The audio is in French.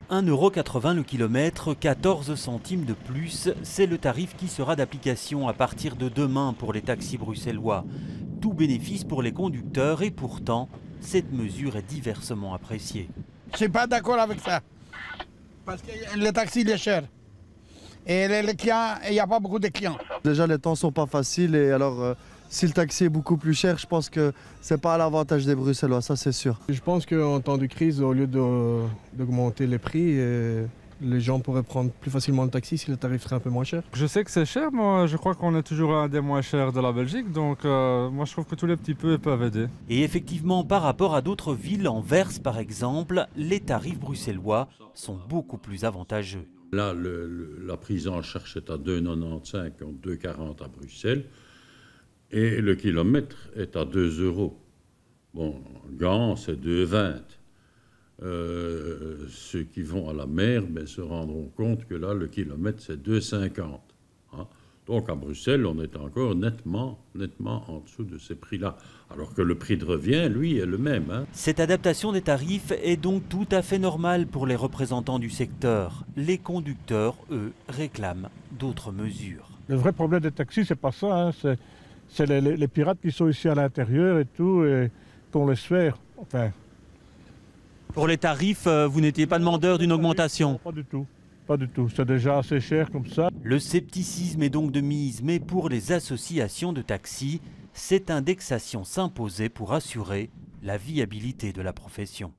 1,80 € le kilomètre, 14 centimes de plus, c'est le tarif qui sera d'application à partir de demain pour les taxis bruxellois. Tout bénéfice pour les conducteurs et pourtant, cette mesure est diversement appréciée. Je ne suis pas d'accord avec ça, parce que le taxi il est cher. Et les clients, il n'y a pas beaucoup de clients. Déjà les temps ne sont pas faciles et alors si le taxi est beaucoup plus cher, je pense que ce n'est pas à l'avantage des Bruxellois, ça c'est sûr. Je pense qu'en temps de crise, au lieu d'augmenter les prix, les gens pourraient prendre plus facilement le taxi si le tarif serait un peu moins cher. Je sais que c'est cher, moi je crois qu'on est toujours un des moins chers de la Belgique, donc moi je trouve que tous les petits peu peuvent aider. Et effectivement, par rapport à d'autres villes, Anvers par exemple, les tarifs bruxellois sont beaucoup plus avantageux. Là, la prise en charge est à 2,95 contre 2,40 à Bruxelles. Et le kilomètre est à 2 €. Bon, Gand, c'est 2,20 €. Ceux qui vont à la mer se rendront compte que là, le kilomètre, c'est 2,50 €. Donc à Bruxelles, on est encore nettement en dessous de ces prix-là. Alors que le prix de revient, lui, est le même. Cette adaptation des tarifs est donc tout à fait normale pour les représentants du secteur. Les conducteurs, eux, réclament d'autres mesures. Le vrai problème des taxis, c'est pas ça. C'est les pirates qui sont ici à l'intérieur et tout, et qu'on laisse faire. Enfin, pour les tarifs, vous n'étiez pas demandeur d'une augmentation? Pas du tout. Pas du tout. C'est déjà assez cher comme ça. Le scepticisme est donc de mise, mais pour les associations de taxis, cette indexation s'imposait pour assurer la viabilité de la profession.